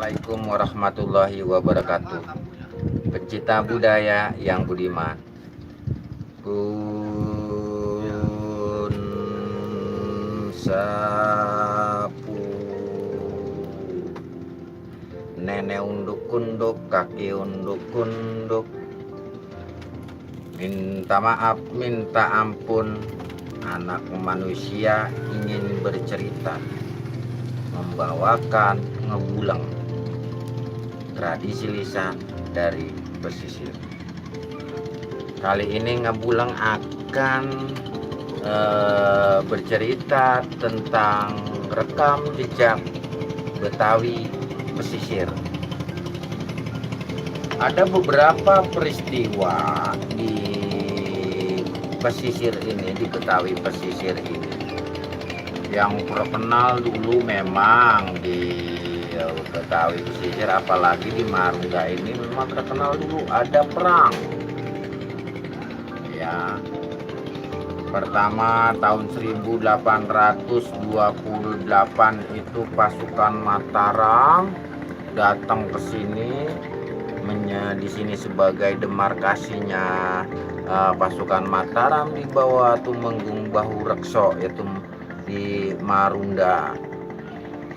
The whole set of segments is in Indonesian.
Assalamualaikum warahmatullahi wabarakatuh. Pencinta budaya yang budiman, kun sapu nenek unduk-unduk, kaki unduk-unduk, minta maaf, minta ampun. Anak manusia ingin bercerita, membawakan ngebulang tradisi lisan dari pesisir. Kali ini ngebulang akan bercerita tentang rekam jejak Betawi pesisir. Ada beberapa peristiwa di pesisir ini, di Betawi pesisir ini. Yang terkenal dulu memang di Betawi pesisir, apalagi di Marunda ini memang terkenal dulu ada perang. Ya, pertama tahun 1828 itu pasukan Mataram datang ke sini, di sini sebagai demarkasinya pasukan Mataram di bawah Tumenggung Bahu Rekso, yaitu di Marunda,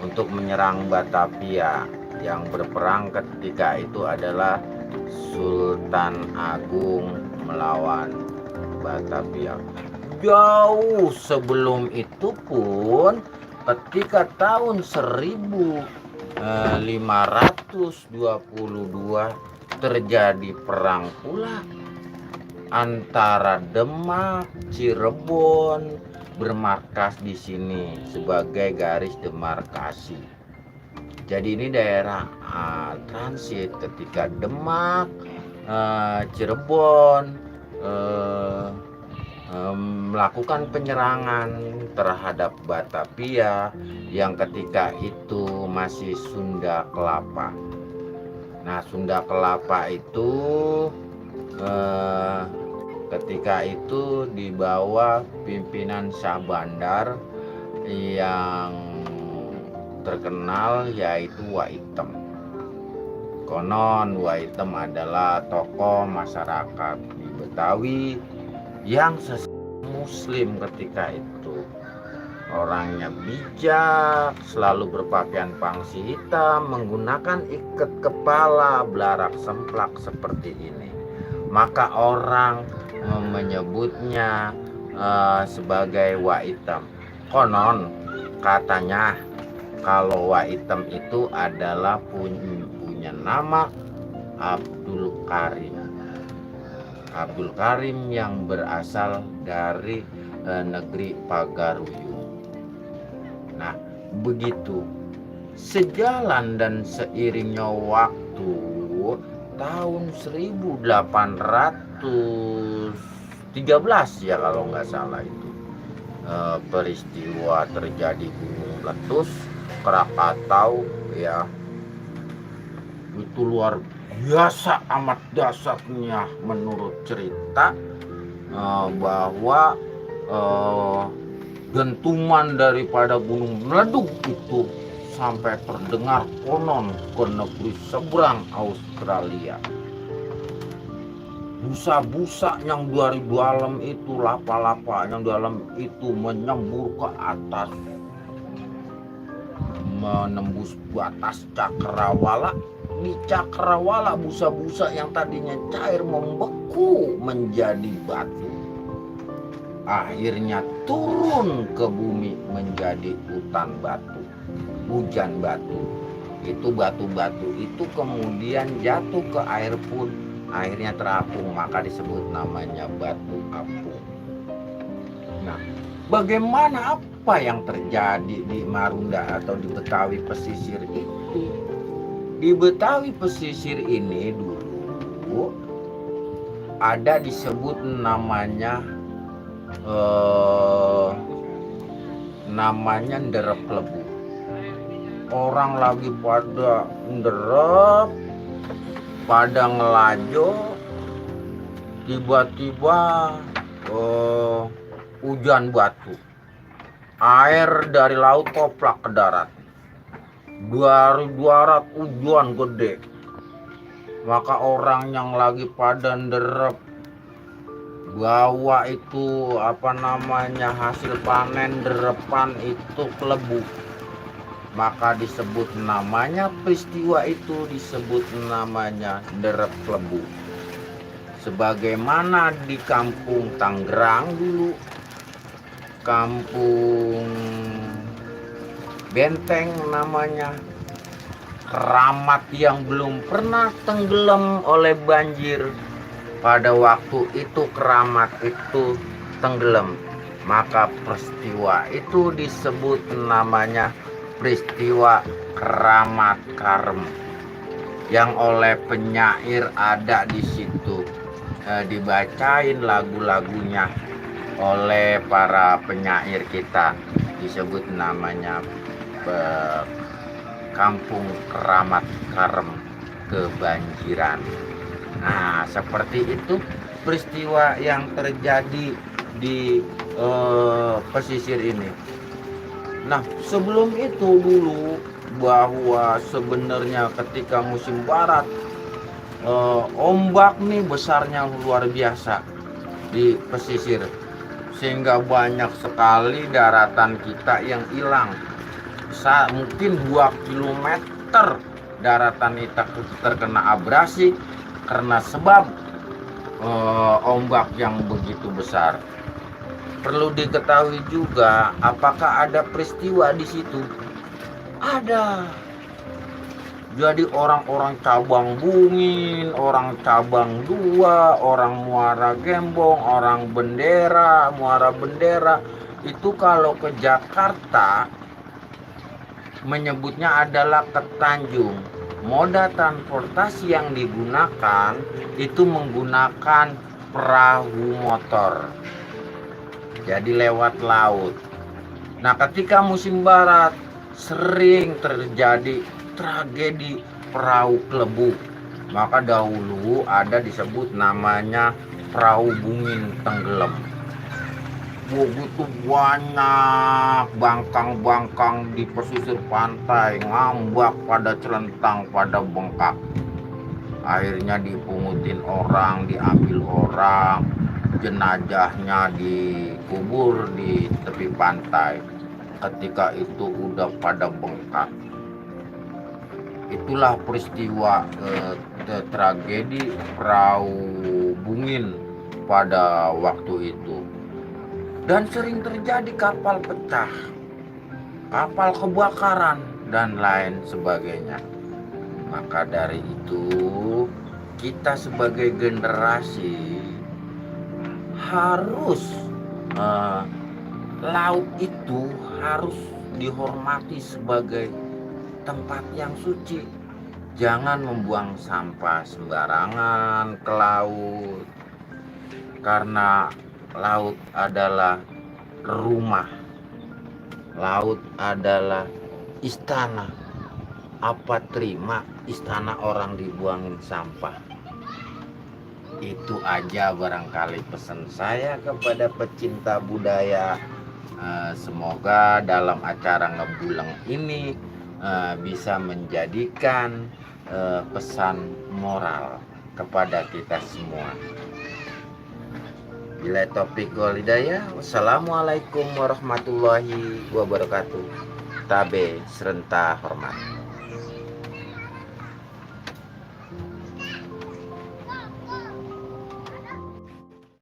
untuk menyerang Batavia. Yang berperang ketika itu adalah Sultan Agung melawan Batavia. Jauh sebelum itu pun, ketika tahun 1522 terjadi perang pula antara Demak, Cirebon, bermarkas di sini sebagai garis demarkasi. Jadi ini daerah transit ketika Demak, Cirebon melakukan penyerangan terhadap Batavia yang ketika itu masih Sunda Kelapa. Nah, Sunda Kelapa itu ketika itu di bawah pimpinan Syah Bandar yang terkenal, yaitu Waitem. Konon Waitem adalah tokoh masyarakat di Betawi yang Muslim ketika itu. Orangnya bijak, selalu berpakaian pangsi hitam, menggunakan ikat kepala belarak semplak seperti ini. Maka orang menyebutnya sebagai Waitem. Konon katanya kalau Waitem itu adalah punya nama Abdul Karim. Abdul Karim yang berasal dari negeri Pagaruyung. Nah, begitu. Sejalan dan seiringnya waktu, tahun 1813 ya kalau nggak salah itu, peristiwa terjadi gunung meletus Krakatau, ya, itu luar biasa amat dahsyatnya menurut cerita, bahwa dentuman daripada gunung meleduk itu sampai terdengar konon ke negeri seberang Australia. Busa-busa yang dari dalam itu, lapa-lapa yang dalam itu menyembur ke atas, menembus batas cakrawala. Di cakrawala busa-busa yang tadinya cair membeku menjadi batu. Akhirnya turun ke bumi menjadi hutan batu, hujan batu. Itu batu-batu itu kemudian jatuh ke air pun akhirnya terapung, maka disebut namanya batu apung. Nah, bagaimana, apa yang terjadi di Marunda atau di Betawi pesisir itu? Di Betawi pesisir ini dulu ada disebut namanya nderep lebu. Orang lagi pada nderep, pada ngelajo, tiba-tiba hujan batu, air dari laut koplak ke darat. dari darat hujan gede, maka orang yang lagi pada nderep bawa itu hasil panen derepan itu kelebu, maka disebut namanya peristiwa itu disebut namanya derep kelebu. Sebagaimana di kampung Tangerang dulu, kampung Benteng namanya, keramat yang belum pernah tenggelam oleh banjir. Pada waktu itu keramat itu tenggelam, maka peristiwa itu disebut namanya peristiwa Keramat Karem, yang oleh penyair ada di situ, dibacain lagu-lagunya oleh para penyair kita, disebut namanya Kampung Keramat Karem kebanjiran. Nah, seperti itu peristiwa yang terjadi di pesisir ini. Nah, sebelum itu dulu, bahwa sebenarnya ketika musim barat, ombak nih besarnya luar biasa di pesisir, sehingga banyak sekali daratan kita yang hilang. Mungkin 2 kilometer daratan kita terkena abrasi karena sebab ombak yang begitu besar. Perlu diketahui juga, apakah ada peristiwa di situ? Ada. Jadi orang-orang cabang Bungin, orang cabang 2, orang Muara Gembong, orang Bendera, Muara Bendera, itu kalau ke Jakarta menyebutnya adalah ke Tanjung. Moda transportasi yang digunakan itu menggunakan perahu motor, jadi lewat laut. Nah, ketika musim barat sering terjadi tragedi perahu kelebu, maka dahulu ada disebut namanya perahu Bungin tenggelam. Begitu banyak bangkang-bangkang di pesisir pantai, ngambak pada celentang, pada bengkak. Akhirnya dipungutin orang, diambil orang, jenazahnya dikubur di tepi pantai. Ketika itu udah pada bengkak. Itulah peristiwa tragedi perahu Bungin pada waktu itu. Dan sering terjadi kapal pecah, kapal kebakaran, dan lain sebagainya. Maka dari itu, kita sebagai generasi harus laut itu harus dihormati sebagai tempat yang suci. Jangan membuang sampah sembarangan ke laut, karena laut adalah rumah, laut adalah istana. Apa terima istana orang dibuangin sampah? Itu aja barangkali pesan saya kepada pecinta budaya. Semoga dalam acara Ngebuleng ini bisa menjadikan pesan moral kepada kita semua. Bila topik wal hidayah. Wassalamualaikum warahmatullahi wabarakatuh. Tabe serenta hormat.